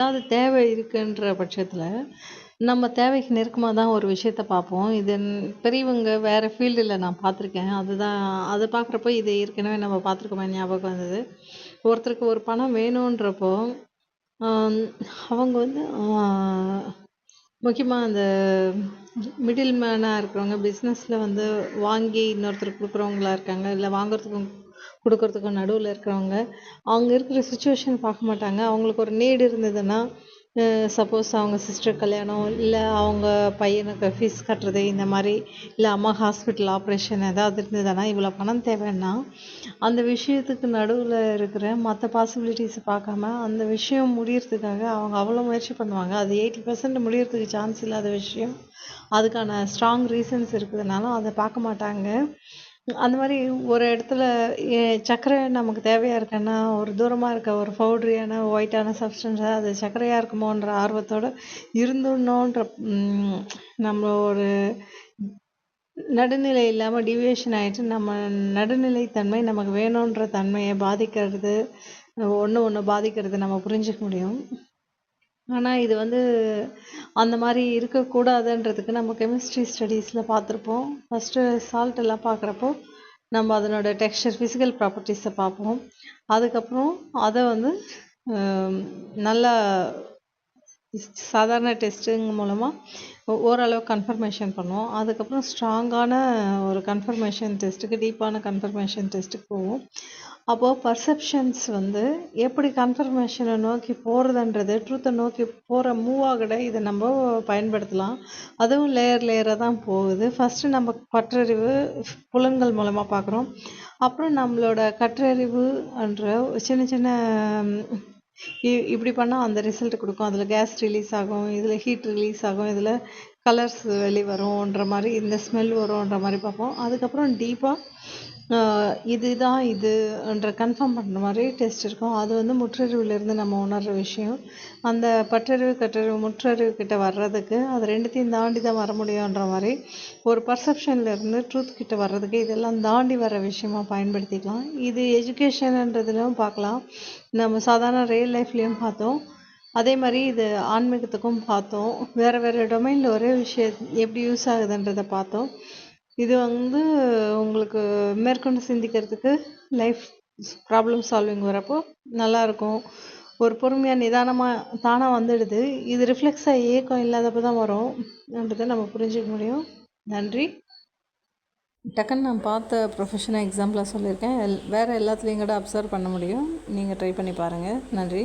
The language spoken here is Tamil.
ஏதாவது தேவை இருக்குன்ற பட்சத்தில, நம்ம தேவைக்கு நெருக்கமா தான் ஒரு விஷயத்த பார்ப்போம். இது பெரியவங்க வேற ஃபீல்டுல நான் பார்த்துருக்கேன். அதுதான் அத பார்க்குறப்போ இது ஏற்கனவே நம்ம பார்த்துருக்கோமே ஞாபகம் வந்தது. ஒருத்தருக்கு ஒரு பணம் வேணுன்றப்போ, அம் அவங்க வந்து முக்கியமா அந்த மிடில் மேனா இருக்கிறவங்க, பிசினஸ்ல வந்து வாங்கி இன்னொருத்தருக்கு குடுக்குறவங்களா இருக்காங்க. இல்ல வாங்குறதுக்கும், குடுக்குறதுக்கும் நடுவுல இருக்கிறவங்க, அவங்க இருக்கிற சிச்சுவேஷன் பார்க்க மாட்டாங்க. அவங்களுக்கு ஒரு நீட் இருந்ததுன்னா, சப்போஸ் அவங்க சிஸ்டர் கல்யாணம், இல்ல அவங்க பையனுக்கு ஃபீஸ் கட்டுறது இந்த மாரி, இல்ல அம்மா ஹாஸ்பிட்டல் ஆப்ரேஷன் ஏதாவது இருந்ததுன்னா, இவ்வளோ பணம் தேவைன்னா, அந்த விஷயத்துக்கு நடுவுல இருக்கிற மத்த பாசிபிலிட்டீஸ பார்க்காம, அந்த விஷயம் முடியறதுக்காக அவங்க அவ்வளோ முயற்சி பண்ணுவாங்க. அது 80% முடியறதுக்கு சான்ஸ் இல்லாத விஷயம். அதுக்கான ஸ்ட்ராங் ரீசன்ஸ் இருக்குதுனாலும் அத பார்க்க மாட்டாங்க. அந்த மாரி ஒரு இடத்துல சர்க்கரை நமக்கு தேவையா இருக்குன்னா, ஒரு தூரமா இருக்க ஒரு பவுடரியான ஒயிட்டான சப்ஸ்டன்ஸா அது சர்க்கரையா இருக்குமோன்ற ஆர்வத்தோட இருந்துடணுன்ற நம்ம ஒரு நடுநிலை இல்லாம டீவியேஷன் ஆயிட்டு நம்ம நடுநிலை தன்மை நமக்கு வேணுன்ற தன்மைய பாதிக்கிறது, ஒண்ணு பாதிக்கிறது நம்ம புரிஞ்சுக்க முடியும். ஆனா இது வந்து அந்த மாரி இருக்கக்கூடாதுன்றதுக்கு நம்ம கெமிஸ்ட்ரி ஸ்டடீஸ்ல பார்த்துருப்போம். ஃபர்ஸ்ட்டு சால்ட் எல்லாம் பார்க்குறப்போ, நம்ம அதனோட டெக்ஸ்சர், ஃபிசிக்கல் ப்ராப்பர்ட்டீஸ பார்ப்போம். அதுக்கப்புறம் அத வந்து அ நல்லா சாதாரண டெஸ்ட்டுங்க மூலமா ஓரளவு கன்ஃபர்மேஷன் பண்ணுவோம். அதுக்கப்புறம் ஸ்ட்ராங்கான ஒரு கன்ஃபர்மேஷன் டெஸ்ட்டுக்கு, டீப்பான கன்ஃபர்மேஷன் டெஸ்ட்டுக்கு போவோம். அப்போ பர்செப்ஷன்ஸ் வந்து எப்படி கன்ஃபர்மேஷனை நோக்கி போகிறதுன்றது, ட்ரூத்தை நோக்கி போகிற மூவ் ஆகட இதை நம்ம பயன்படுத்தலாம். அதுவும் லேயராக தான் போகுது. ஃபஸ்ட்டு நம்ம பற்றறிவு புலன்கள் மூலமாக பார்க்குறோம். அப்புறம் நம்மளோட கற்றறிவு என்ற சின்ன சின்ன இப்படி பண்ணால் அந்த ரிசல்ட் கொடுக்கும், அதில் கேஸ் ரிலீஸ் ஆகும், இதில் ஹீட் ரிலீஸ் ஆகும், இதில் கலர்ஸ் வெளிவரும்ன்ற மாதிரி, இந்த ஸ்மெல் வரும்ன்ற மாதிரி பார்ப்போம். அதுக்கப்புறம் டீப்பாக இதுதான் இதுன்ற கன்ஃபார்ம் பண்ணுற மாதிரி டெஸ்ட் இருக்கும். அது வந்து முற்றறிவுலேருந்து நம்ம உணர்கிற விஷயம். அந்த பற்றறிவு, கற்றறிவு, முற்றறிவு கிட்ட வர்றதுக்கு அது ரெண்டுத்தையும் தாண்டி தான் வர முடியுன்ற மாதிரி ஒரு பர்செப்ஷன்லேருந்து ட்ரூத் கிட்ட வர்றதுக்கு இதெல்லாம் தாண்டி வர விஷயமா பயன்படுத்திக்கலாம். இது எஜுகேஷன்ன்றதுலையும் பார்க்கலாம், நம்ம சாதாரண ரியல் லைஃப்லேயும் பார்த்தோம். அதே மாதிரி இது ஆன்மீகத்துக்கும் பார்த்தோம். வேறு வேறு டொமைனில் ஒரே விஷயம் எப்படி யூஸ் ஆகுதுன்றதை பார்த்தோம். இது வந்து உங்களுக்கு மேற்கொண்டு சிந்திக்கிறதுக்கு லைஃப் ப்ராப்ளம் சால்விங் வரப்போ நல்லாயிருக்கும். ஒரு பொறுமையாக நிதானமாக தானாக வந்துடுது. இது ரிஃப்ளெக்ஸாக ஏக்கம் இல்லாதப்போ தான் வரும்ன்றதை நம்ம புரிஞ்சிக்க முடியும். நன்றி. டக்குன்னு நான் பார்த்த ப்ரொஃபஷனை எக்ஸாம்பிளாக சொல்லியிருக்கேன். வேறு எல்லாத்துலேயும் கூட அப்சர்வ் பண்ண முடியும். நீங்கள் ட்ரை பண்ணி பாருங்கள். நன்றி.